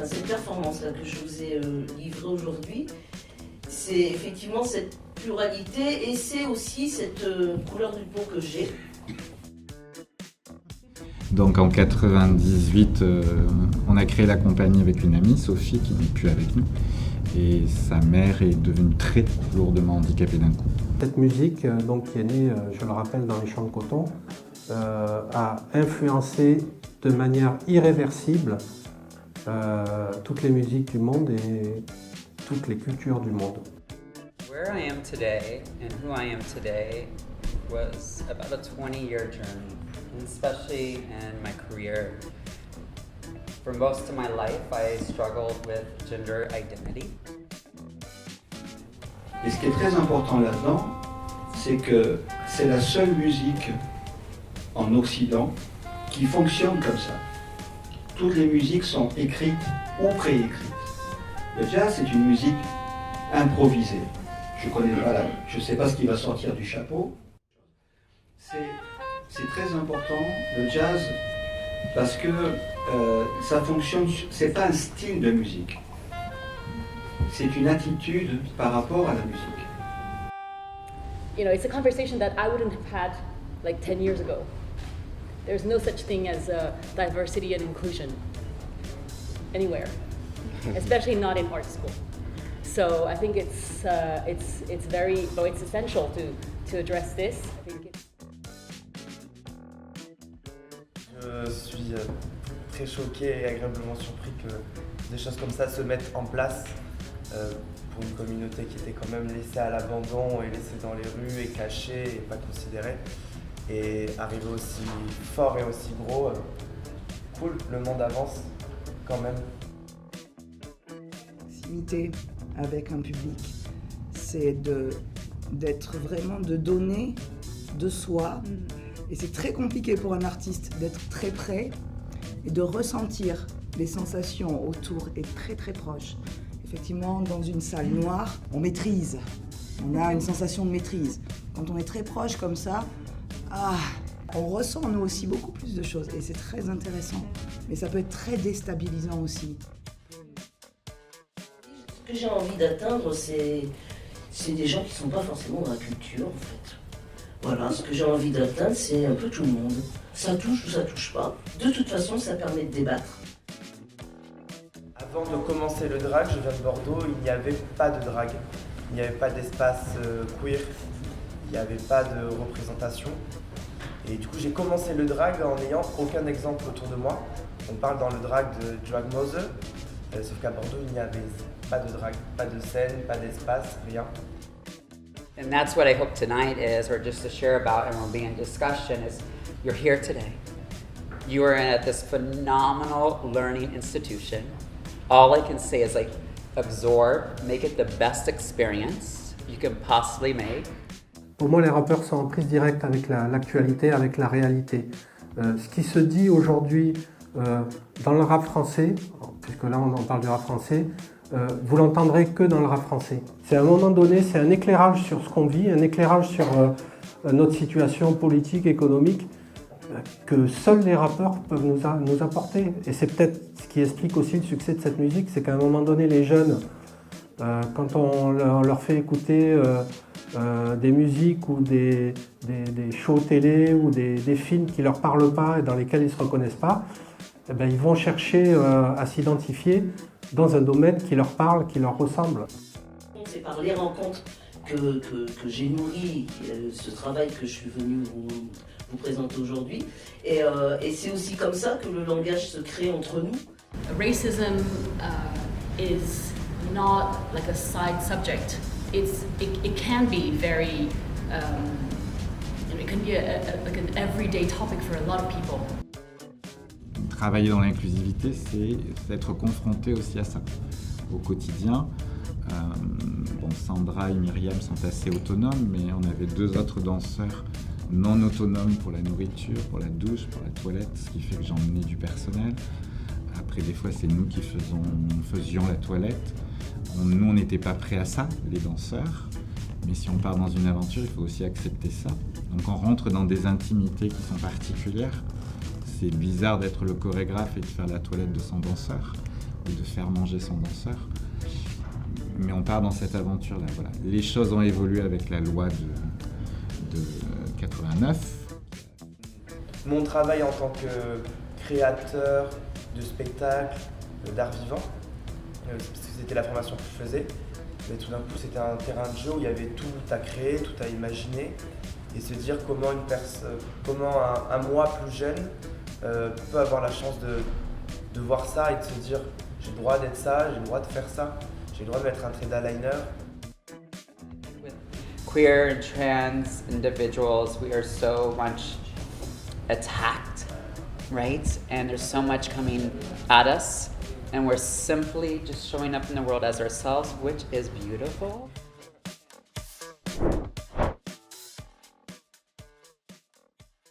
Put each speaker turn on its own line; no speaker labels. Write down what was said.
cette performance-là que je vous ai livrée aujourd'hui, c'est effectivement cette pluralité et c'est aussi cette couleur du peau que j'ai.
Donc en 98, on a créé la compagnie avec une amie, Sophie, qui n'est plus avec nous. Et sa mère est devenue très lourdement handicapée d'un coup.
Cette musique, donc, qui est née, je le rappelle, dans les champs de coton, a influencé de manière irréversible toutes les musiques du monde et toutes les cultures du monde.
Where I am today and who I am today was about a 20-year journey, and especially in my career. For most of my life, I struggled with gender identity.
Et ce qui est très important là-dedans, c'est que c'est la seule musique en Occident qui fonctionne comme ça. Toutes les musiques sont écrites ou préécrites. Le jazz, c'est une musique improvisée. Je ne sais pas ce qui va sortir du chapeau. C'est très important, le jazz, parce que ça fonctionne, c'est pas un style de musique. C'est une attitude par rapport à la musique.
You know, it's a conversation that I wouldn't have had like 10 years ago. There's no such thing as diversity and inclusion anywhere, especially not in art school. So I think it's essential to address this.
Je suis très choqué et agréablement surpris que des choses comme ça se mettent en place pour une communauté qui était quand même laissée à l'abandon et laissée dans les rues et cachée et pas considérée. Et arriver aussi fort et aussi gros, cool, le monde avance quand même.
Proximité avec un public, c'est d'être vraiment, de donner de soi. Et c'est très compliqué pour un artiste d'être très près et de ressentir les sensations autour et très très proche. Effectivement, dans une salle noire, on maîtrise. On a une sensation de maîtrise. Quand on est très proche comme ça, on ressent nous aussi beaucoup plus de choses et c'est très intéressant. Mais ça peut être très déstabilisant aussi.
Ce que j'ai envie d'atteindre, c'est des gens qui ne sont pas forcément dans la culture en fait. Voilà, ce que j'ai envie d'atteindre, c'est un peu tout le monde. Ça touche ou ça touche pas. De toute façon, ça permet de débattre.
Avant de commencer le drag, je viens de Bordeaux, il n'y avait pas de drag. Il n'y avait pas d'espace queer, il n'y avait pas de représentation. Et du coup, j'ai commencé le drag en n'ayant aucun exemple autour de moi. On parle dans le drag de Drag Mother, sauf qu'à Bordeaux, il n'y avait pas de drag, pas de scène, pas d'espace, rien.
And that's what I hope tonight is, or just to share about and will be in discussion, is you're here today. You are at this phenomenal learning institution. All I can say is like absorb, make it the best experience you can possibly make.
Pour moi, les rappeurs sont en prise directe avec l'actualité, avec la réalité. Ce qui se dit aujourd'hui dans le rap français, puisque là on en parle du rap français, vous l'entendrez que dans le rap français. C'est à un moment donné, c'est un éclairage sur ce qu'on vit, un éclairage sur notre situation politique, économique, que seuls les rappeurs peuvent nous apporter. Et c'est peut-être ce qui explique aussi le succès de cette musique, c'est qu'à un moment donné, les jeunes, quand on leur fait écouter des musiques ou des shows télé ou des films qui ne leur parlent pas et dans lesquels ils ne se reconnaissent pas, eh bien, ils vont chercher à s'identifier dans un domaine qui leur parle, qui leur ressemble.
C'est par les rencontres que j'ai nourri ce travail que je suis venue vous présenter aujourd'hui. Et c'est aussi comme ça que le langage se crée entre nous.
Racism is not like a side subject. It can be very, it can be like an everyday topic for a lot of people.
Travailler dans l'inclusivité, c'est être confronté aussi à ça au quotidien. Sandra et Myriam sont assez autonomes, mais on avait deux autres danseurs non autonomes pour la nourriture, pour la douche, pour la toilette, ce qui fait que j'emmenais du personnel. Après, des fois, c'est nous qui faisions la toilette. Nous, on n'était pas prêts à ça, les danseurs. Mais si on part dans une aventure, il faut aussi accepter ça. Donc on rentre dans des intimités qui sont particulières. C'est bizarre d'être le chorégraphe et de faire la toilette de son danseur. ou de faire manger son danseur. Mais on part dans cette aventure-là. Voilà. Les choses ont évolué avec la loi de 89.
Mon travail en tant que créateur de spectacles, d'art vivant, parce que c'était la formation que je faisais, mais tout d'un coup c'était un terrain de jeu où il y avait tout à créer, tout à imaginer, et se dire comment un moi plus jeune peut avoir la chance de voir ça et de se dire j'ai le droit d'être ça, j'ai le droit de faire ça, j'ai le droit de mettre un trait d'eyeliner.
Queer and trans individuals, we are so much attacked, right? And there's so much coming at us, and we're simply just showing up in the world as ourselves, which is beautiful.